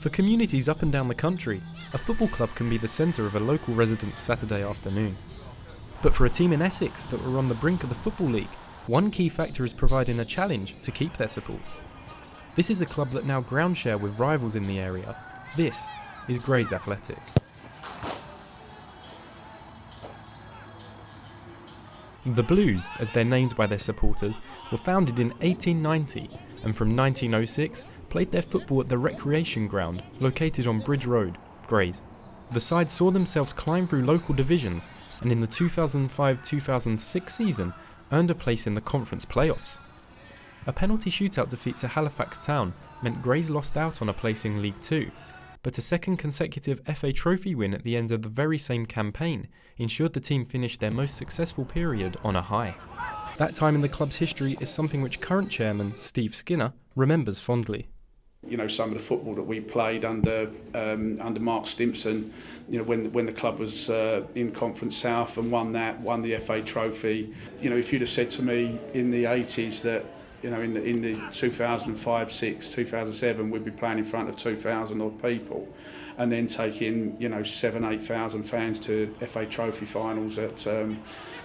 For communities up and down the country, a football club can be the centre of a local resident's Saturday afternoon. But for a team in Essex that were on the brink of the Football League, one key factor is providing a challenge to keep their support. This is a club that now ground share with rivals in the area. This is Grays Athletic. The Blues, as they're named by their supporters, were founded in 1890 and from 1906 played their football at the recreation ground located on Bridge Road, Grays. The side saw themselves climb through local divisions and in the 2005-2006 season earned a place in the conference playoffs. A penalty shootout defeat to Halifax Town meant Grays lost out on a place in League Two, but a second consecutive FA Trophy win at the end of the very same campaign ensured the team finished their most successful period on a high. That time in the club's history is something which current chairman Steve Skinner remembers fondly. You know, some of the football that we played under Mark Stimpson, you know, when the club was in Conference South and won the FA Trophy. You know, if you'd have said to me in the 80s that, you know, in the 2005, 6, 2007, we'd be playing in front of 2,000 odd people, and then taking, you know, 8,000 fans to FA Trophy finals at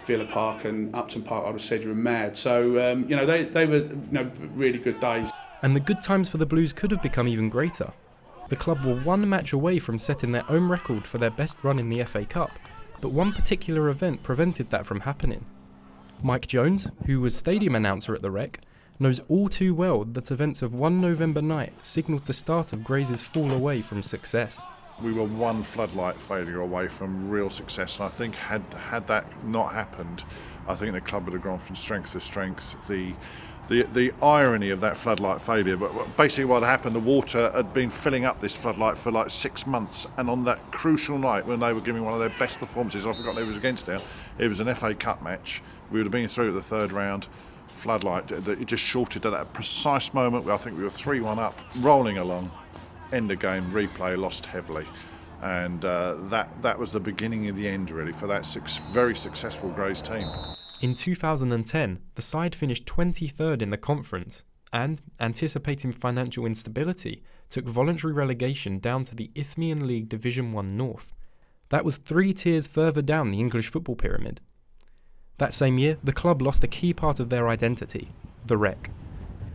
Villa Park and Upton Park, I would have said you were mad. So, you know, they were, you know, really good days. And the good times for the Blues could have become even greater. The club were one match away from setting their own record for their best run in the FA Cup, but one particular event prevented that from happening. Mike Jones, who was stadium announcer at the Rec, knows all too well that events of one November night signalled the start of Grays' fall away from success. We were one floodlight failure away from real success, and I think had that not happened, I think the club would have gone from strength to strength. The irony of that floodlight failure, but basically what happened, the water had been filling up this floodlight for like 6 months, and on that crucial night when they were giving one of their best performances, I forgot who was against it, it was an FA Cup match, we would have been through at the third round, floodlight, it just shorted at that precise moment where I think we were 3-1 up, rolling along, end of game, replay, lost heavily. And that was the beginning of the end really for that very successful Grays team. In 2010, the side finished 23rd in the conference and, anticipating financial instability, took voluntary relegation down to the Isthmian League Division 1 North. That was 3 tiers further down the English football pyramid. That same year, the club lost a key part of their identity, the Rec.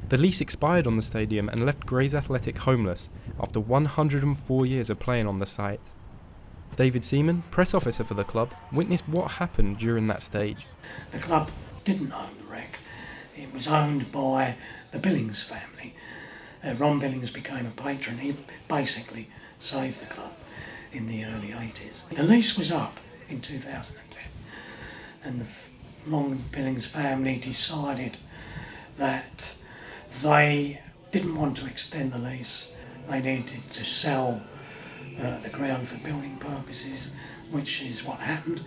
The lease expired on the stadium and left Grays Athletic homeless after 104 years of playing on the site. David Seaman, press officer for the club, witnessed what happened during that stage. The club didn't own the Rec. It was owned by the Billings family. Ron Billings became a patron. He basically saved the club in the early 80s. The lease was up in 2010, and the Ron Billings family decided that they didn't want to extend the lease. They needed to sell the ground for building purposes, which is what happened.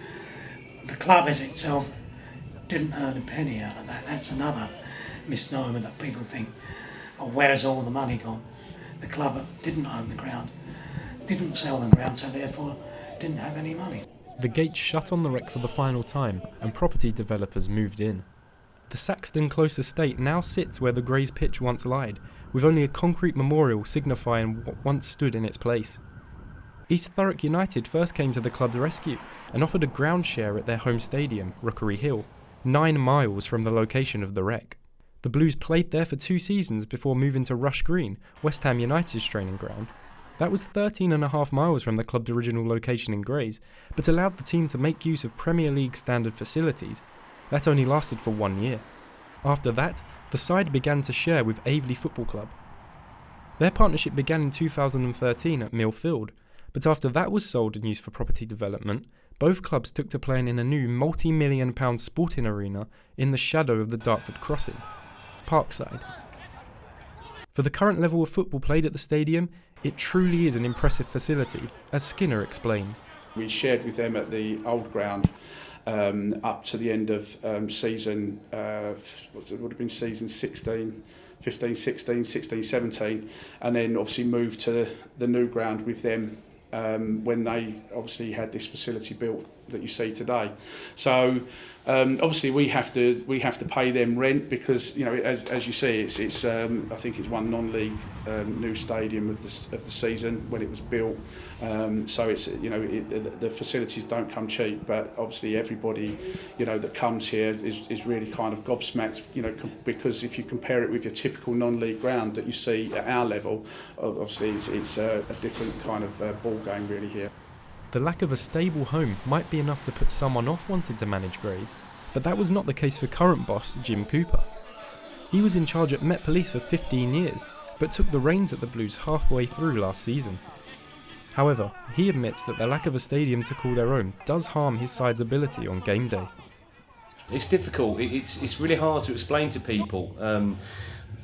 The club as itself didn't earn a penny out of that. That's another misnomer that people think, oh, where's all the money gone? The club didn't own the ground, didn't sell the ground, so therefore didn't have any money. The gates shut on the Rec for the final time and property developers moved in. The Saxton Close estate now sits where the Grays pitch once lied, with only a concrete memorial signifying what once stood in its place. East Thurrock United first came to the club's rescue and offered a ground share at their home stadium, Rookery Hill, 9 miles from the location of the Rec. The Blues played there for 2 seasons before moving to Rush Green, West Ham United's training ground. That was 13.5 miles from the club's original location in Grays, but allowed the team to make use of Premier League standard facilities. That only lasted for 1 year. After that, the side began to share with Aveley Football Club. Their partnership began in 2013 at Mill Field, but after that was sold and used for property development, both clubs took to playing in a new multi-million-pound sporting arena in the shadow of the Dartford Crossing, Parkside. For the current level of football played at the stadium, it truly is an impressive facility, as Skinner explained. We shared with them at the old ground up to the end of season, it would have been season 15, 16, 17, and then obviously moved to the new ground with them when they obviously had this facility built that you see today. So Obviously, we have to pay them rent because, you know, as you see, it's I think it's one non-league new stadium of the season when it was built. So it's, you know, the facilities don't come cheap, but obviously everybody, you know, that comes here is really kind of gobsmacked, you know, because if you compare it with your typical non-league ground that you see at our level, obviously it's a different kind of ball game really here. The lack of a stable home might be enough to put someone off wanting to manage Grays, but that was not the case for current boss Jim Cooper. He was in charge at Met Police for 15 years, but took the reins at the Blues halfway through last season. However, he admits that the lack of a stadium to call their own does harm his side's ability on game day. It's difficult, it's really hard to explain to people,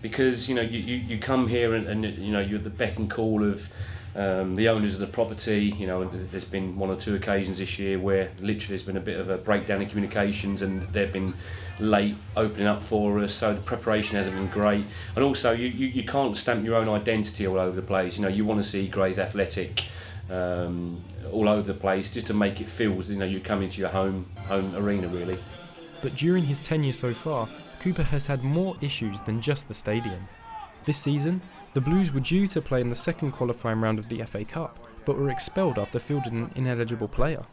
because, you know, you come here and you know, you're at the beck and call of the owners of the property. You know, there's been one or two occasions this year where literally there's been a bit of a breakdown in communications and they've been late opening up for us, so the preparation hasn't been great. And also you can't stamp your own identity all over the place. You know, you want to see Grays Athletic all over the place just to make it feel as, you know, you come into your home arena really. But during his tenure so far, Cooper has had more issues than just the stadium. This season, the Blues were due to play in the second qualifying round of the FA Cup, but were expelled after fielding an ineligible player.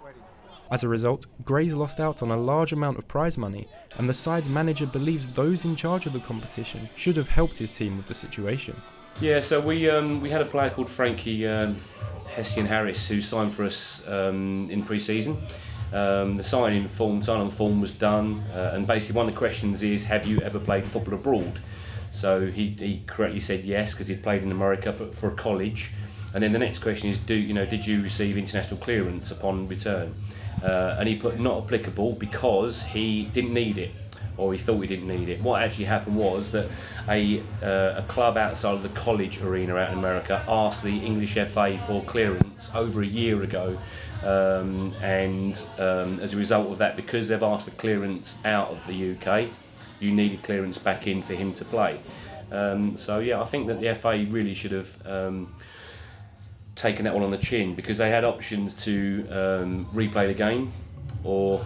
As a result, Grays lost out on a large amount of prize money, and the side's manager believes those in charge of the competition should have helped his team with the situation. Yeah, so we had a player called Frankie Hessian Harris who signed for us in pre-season. The signing form was done, and basically one of the questions is, have you ever played football abroad? So he correctly said yes, because he'd played in America but for a college. And then the next question is, did you receive international clearance upon return? And he put not applicable because he didn't need it, or he thought he didn't need it. What actually happened was that a club outside of the college arena out in America asked the English FA for clearance over a year ago, and as a result of that, because they've asked for clearance out of the UK, you needed clearance back in for him to play. So yeah, I think that the FA really should have taken that one on the chin, because they had options to replay the game, or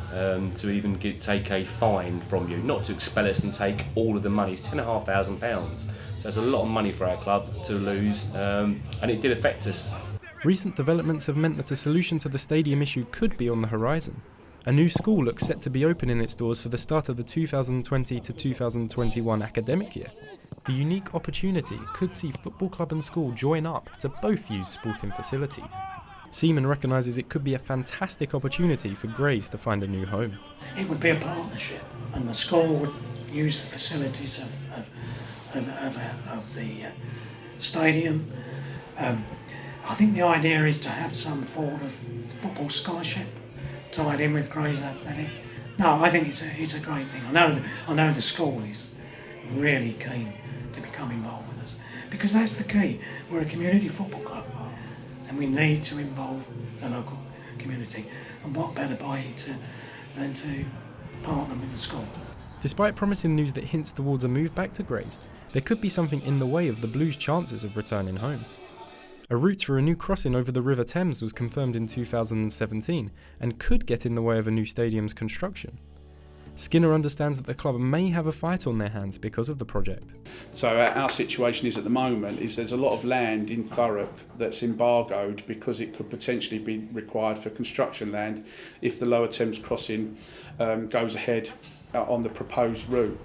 to even take a fine from you, not to expel us and take all of the money. It's £10,500, so it's a lot of money for our club to lose, and it did affect us. Recent developments have meant that a solution to the stadium issue could be on the horizon. A new school looks set to be opening its doors for the start of the 2020 to 2021 academic year. The unique opportunity could see football club and school join up to both use sporting facilities. Seaman recognises it could be a fantastic opportunity for Grays to find a new home. It would be a partnership, and the school would use the facilities of the stadium. I think the idea is to have some form of football scholarship tied in with Grays Athletic. No, I think it's a great thing. I know the school is really keen to become involved with us, because that's the key. We're a community football club, and we need to involve the local community. And what better way than to partner with the school? Despite promising news that hints towards a move back to Grays, there could be something in the way of the Blues' chances of returning home. A route for a new crossing over the River Thames was confirmed in 2017 and could get in the way of a new stadium's construction. Skinner understands that the club may have a fight on their hands because of the project. So our situation is at the moment is there's a lot of land in Thurrock that's embargoed because it could potentially be required for construction land if the Lower Thames crossing goes ahead on the proposed route.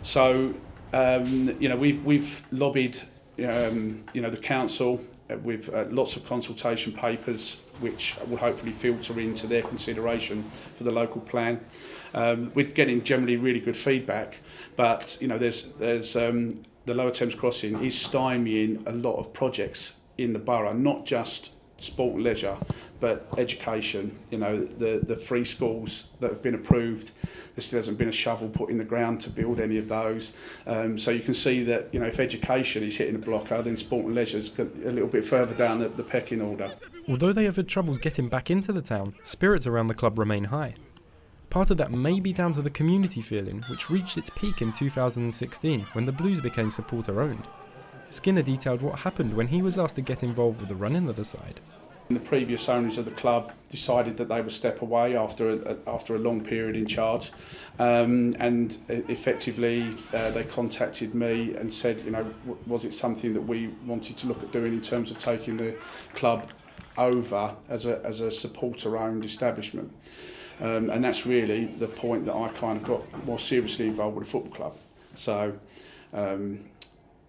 So we've lobbied the council with lots of consultation papers which will hopefully filter into their consideration for the local plan. We're getting generally really good feedback, but there's the Lower Thames crossing is stymieing a lot of projects in the borough, not just sport and leisure, but education. The free schools that have been approved, there still hasn't been a shovel put in the ground to build any of those. So you can see that if education is hitting a blocker, then sport and leisure is a little bit further down the pecking order. Although they have had troubles getting back into the town, spirits around the club remain high. Part of that may be down to the community feeling, which reached its peak in 2016 when the Blues became supporter-owned. Skinner detailed what happened when he was asked to get involved with the run-in of the side. The previous owners of the club decided that they would step away after a long period in charge, and effectively they contacted me and said, was it something that we wanted to look at doing in terms of taking the club over as a supporter-owned establishment, and that's really the point that I kind of got more seriously involved with the football club. So.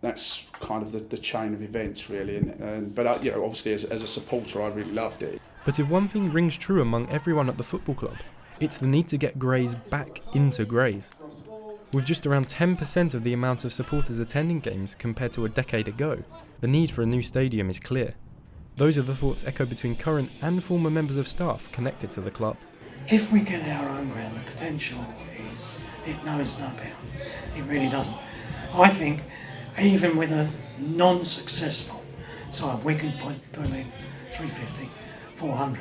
That's kind of the chain of events, really. But obviously, as a supporter, I really loved it. But if one thing rings true among everyone at the football club, it's the need to get Grays back into Grays. With just around 10% of the amount of supporters attending games compared to a decade ago, the need for a new stadium is clear. Those are the thoughts echoed between current and former members of staff connected to the club. If we get our own ground, the potential it knows no bound. It really doesn't. I think even with a non-successful side, we can put in 350, 400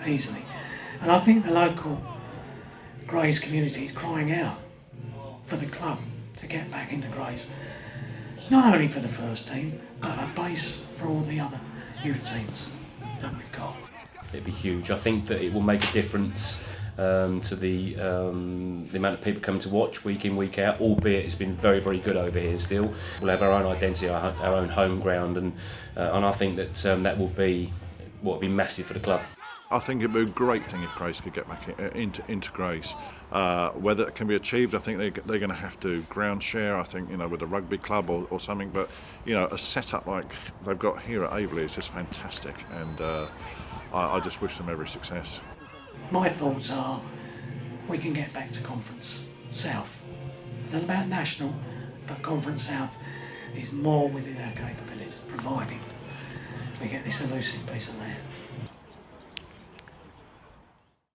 easily. And I think the local Grays community is crying out for the club to get back into Grays. Not only for the first team, but a base for all the other youth teams that we've got. It'd be huge. I think that it will make a difference to the amount of people coming to watch week in, week out, albeit it's been very, very good over here still. We'll have our own identity, our own home ground, and I think that that will be massive for the club. I think it'd be a great thing if Grays could get back into Grays. Whether it can be achieved, I think they're going to have to ground share, I think, with a rugby club or something, but a setup like they've got here at Aveley is just fantastic, and I just wish them every success. My thoughts are we can get back to Conference South. Not about national, but Conference South is more within our capabilities, providing we get this elusive piece of land.